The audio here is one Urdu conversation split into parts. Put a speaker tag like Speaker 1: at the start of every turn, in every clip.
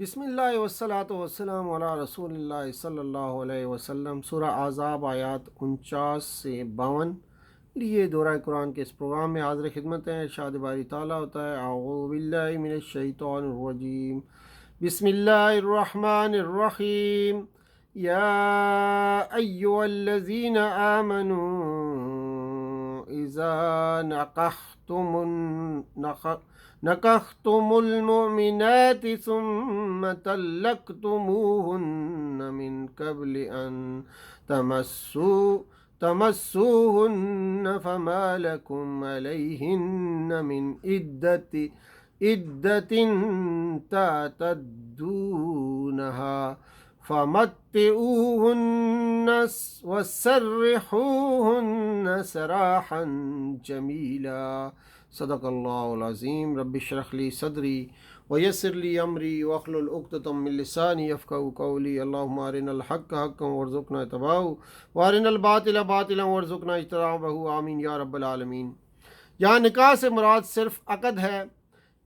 Speaker 1: بسم اللہ والصلاۃ والسلام علی رسول اللہ صلی اللہ علیہ وسلم۔ سورہ احزاب آیات 49 سے 52 لیے دورہ قرآن کے اس پروگرام میں حاضر خدمت ہیں۔ ارشاد باری تعالیٰ ہوتا ہے اعوذ باللہ من الشیطان الرجیم، بسم اللہ الرحمن الرحیم، یا ایہا الذین آمنوا اذا نکحتم المؤمنات ثم طلقتموهن من قبل ان تمسوهن فما لكم عليهن من عدة تعتدونها فمتعوهن وسرحوهن سراحا جمیلا۔ صدق اللہ العظیم۔ رب اشرح لی صدری ویسر لی امری واحلل عقدۃ من لسانی یفقہوا قولی۔ اللہم ارنا الحق حقا وارزقنا اتباعہ وارنا الباطل باطلا وارزقنا اجتنابہ، آمین یا رب العالمین۔ یہاں نکاح سے مراد صرف عقد ہے،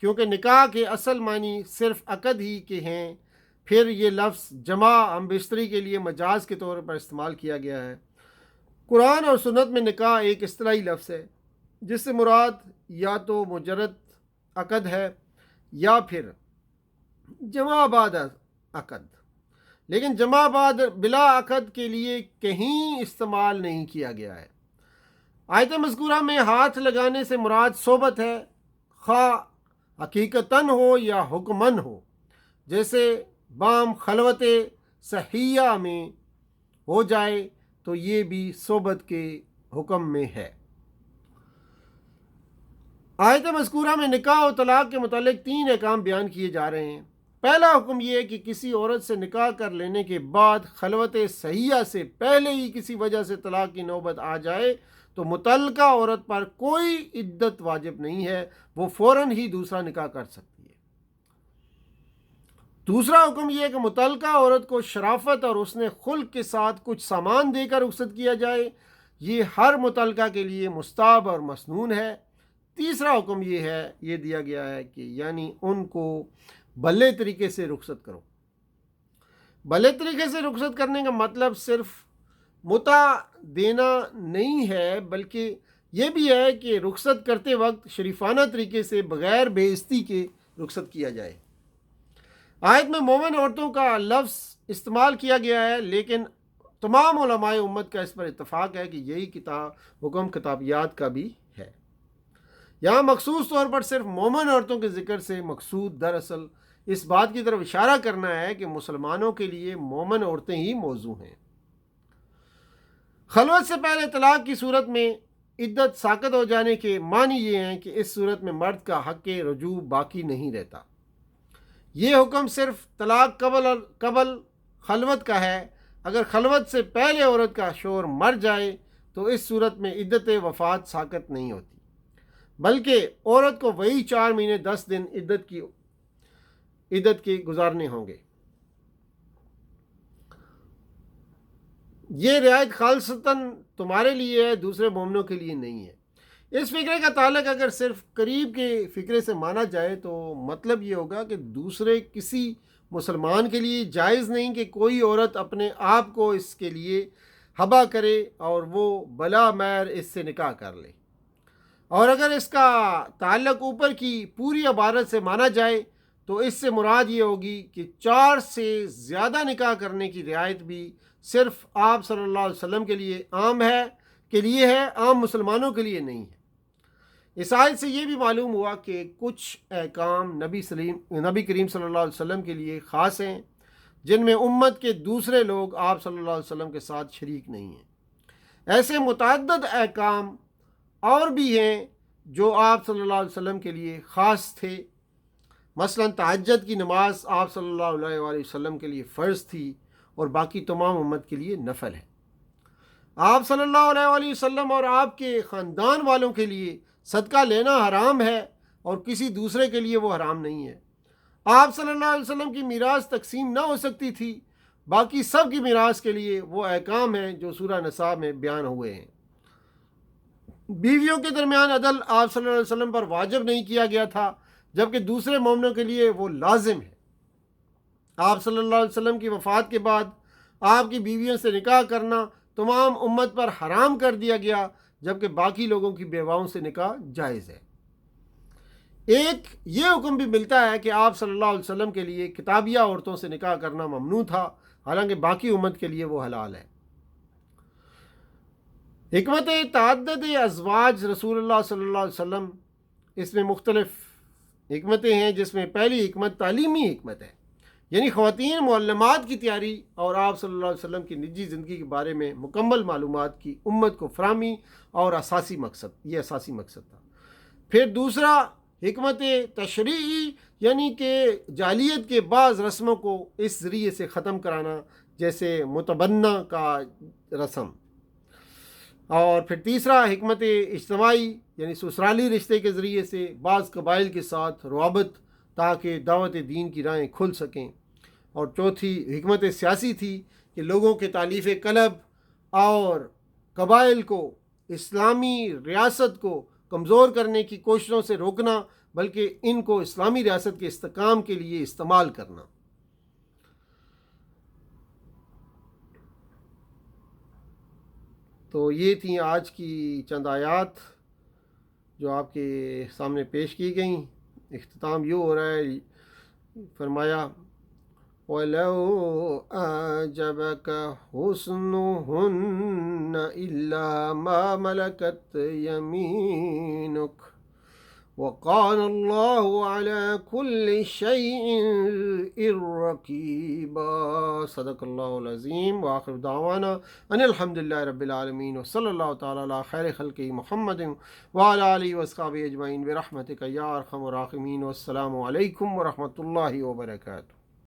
Speaker 1: کیونکہ نکاح کے اصل معنی صرف عقد ہی کے ہیں، پھر یہ لفظ جمع ہم بستری کے لیے مجاز کے طور پر استعمال کیا گیا ہے۔ قرآن اور سنت میں نکاح ایک اصطلاحی لفظ ہے جس سے مراد یا تو مجرد عقد ہے یا پھر جمع بعد عقد، لیکن جمع بعد بلا عقد کے لیے کہیں استعمال نہیں کیا گیا ہے۔ آیت مذکورہ میں ہاتھ لگانے سے مراد صحبت ہے، خواہ حقیقتاً ہو یا حکماً ہو، جیسے بام خلوت صحیحہ میں ہو جائے تو یہ بھی صحبت کے حکم میں ہے۔ آیت مذکورہ میں نکاح و طلاق کے متعلق 3 احکام بیان کیے جا رہے ہیں۔ پہلا حکم یہ ہے کہ کسی عورت سے نکاح کر لینے کے بعد خلوت صحیحہ سے پہلے ہی کسی وجہ سے طلاق کی نوبت آ جائے تو متعلقہ عورت پر کوئی عدت واجب نہیں ہے، وہ فوراً ہی دوسرا نکاح کر سکتی ہے۔ دوسرا حکم یہ ہے کہ متعلقہ عورت کو شرافت اور حسن خلق کے ساتھ کچھ سامان دے کر رخصت کیا جائے، یہ ہر متعلقہ کے لیے مستحب اور مسنون ہے۔ تیسرا حکم یہ دیا گیا ہے کہ یعنی ان کو بھلے طریقے سے رخصت کرو۔ بھلے طریقے سے رخصت کرنے کا مطلب صرف متع دینا نہیں ہے، بلکہ یہ بھی ہے کہ رخصت کرتے وقت شریفانہ طریقے سے بغیر بے عزتی کے رخصت کیا جائے۔ آیت میں مومن عورتوں کا لفظ استعمال کیا گیا ہے، لیکن تمام علماء امت کا اس پر اتفاق ہے کہ یہی حکم کتابیات کا بھی ہے۔ یہاں مخصوص طور پر صرف مومن عورتوں کے ذکر سے مقصود دراصل اس بات کی طرف اشارہ کرنا ہے کہ مسلمانوں کے لیے مومن عورتیں ہی موضوع ہیں۔ خلوت سے پہلے طلاق کی صورت میں عدت ساقط ہو جانے کے معنی یہ ہیں کہ اس صورت میں مرد کا حق رجوع باقی نہیں رہتا۔ یہ حکم صرف طلاق قبل خلوت کا ہے۔ اگر خلوت سے پہلے عورت کا شوہر مر جائے تو اس صورت میں عدت وفات ساقط نہیں ہوتی، بلکہ عورت کو وہی 4 مہینے 10 دن عدت کے گزارنے ہوں گے۔ یہ رعایت خالصتاً تمہارے لیے ہے، دوسرے مومنوں کے لیے نہیں ہے۔ اس فقرے کا تعلق اگر صرف قریب کے فقرے سے مانا جائے تو مطلب یہ ہوگا کہ دوسرے کسی مسلمان کے لیے جائز نہیں کہ کوئی عورت اپنے آپ کو اس کے لیے حبا کرے اور وہ بلا مہر اس سے نکاح کر لے۔ اور اگر اس کا تعلق اوپر کی پوری عبارت سے مانا جائے تو اس سے مراد یہ ہوگی کہ 4 سے زیادہ نکاح کرنے کی رعایت بھی صرف آپ صلی اللہ علیہ وسلم کے لیے ہے، عام مسلمانوں کے لیے نہیں ہے۔ اس آیت سے یہ بھی معلوم ہوا کہ کچھ احکام نبی کریم صلی اللہ علیہ وسلم کے لیے خاص ہیں، جن میں امت کے دوسرے لوگ آپ صلی اللہ علیہ وسلم کے ساتھ شریک نہیں ہیں۔ ایسے متعدد احکام اور بھی ہیں جو آپ صلی اللہ علیہ وسلم کے لیے خاص تھے، مثلا تہجد کی نماز آپ صلی اللہ علیہ وآلہ وسلم کے لیے فرض تھی اور باقی تمام امت کے لیے نفل ہے۔ آپ صلی اللہ علیہ وآلہ وسلم اور آپ کے خاندان والوں کے لیے صدقہ لینا حرام ہے اور کسی دوسرے کے لیے وہ حرام نہیں ہے۔ آپ صلی اللہ علیہ وسلم کی میراث تقسیم نہ ہو سکتی تھی، باقی سب کی میراث کے لیے وہ احکام ہیں جو سورہ نساء میں بیان ہوئے ہیں۔ بیویوں کے درمیان عدل آپ صلی اللہ علیہ وسلم پر واجب نہیں کیا گیا تھا، جبکہ دوسرے مومنوں کے لیے وہ لازم ہے۔ آپ صلی اللہ علیہ وسلم کی وفات کے بعد آپ کی بیویوں سے نکاح کرنا تمام امت پر حرام کر دیا گیا، جبکہ باقی لوگوں کی بیواؤں سے نکاح جائز ہے۔ ایک یہ حکم بھی ملتا ہے کہ آپ صلی اللہ علیہ وسلم کے لیے کتابیہ عورتوں سے نکاح کرنا ممنوع تھا، حالانکہ باقی امت کے لیے وہ حلال ہے۔ حکمت تعدد ازواج رسول اللہ صلی اللہ علیہ وسلم، اس میں مختلف حکمتیں ہیں، جس میں پہلی حکمت تعلیمی حکمت ہے، یعنی خواتین معلمات کی تیاری اور آپ صلی اللہ علیہ وسلم کی نجی زندگی کے بارے میں مکمل معلومات کی امت کو فراہمی اور اساسی مقصد تھا۔ پھر دوسرا حکمت تشریعی، یعنی کہ جاہلیت کے بعض رسموں کو اس ذریعے سے ختم کرانا، جیسے متبنہ کا رسم۔ اور پھر تیسرا حکمت اجتماعی، یعنی سسرالی رشتے کے ذریعے سے بعض قبائل کے ساتھ روابط، تاکہ دعوت دین کی راہیں کھل سکیں۔ اور چوتھی حکمت سیاسی تھی کہ لوگوں کے تالیف قلب اور قبائل کو اسلامی ریاست کو کمزور کرنے کی کوششوں سے روکنا، بلکہ ان کو اسلامی ریاست کے استحکام کے لیے استعمال کرنا۔ تو یہ تھیں آج کی چند آیات جو آپ کے سامنے پیش کی گئیں۔ اختتام یوں ہو رہا ہے، فرمایا وَلَوْ أَعْجَبَكَ حُسْنُهُنَّ إِلَّا مَا مَلَكَتْ يَمِينُكَ وَقَانَ اللَّهُ عَلَى كُلِّ شَيْءٍ رَقِيبًا۔ صدق اللہ العظیم۔ وآخر دعوانا ان الحمد للہ رب العالمین، وصلی اللہ تعالی علی خیر خلقہ محمد وعلی آلہ واصحابہ اجمعین برحمتک یا ارحم الراحمین۔ والسلام علیکم ورحمۃ اللہ وبرکاتہ۔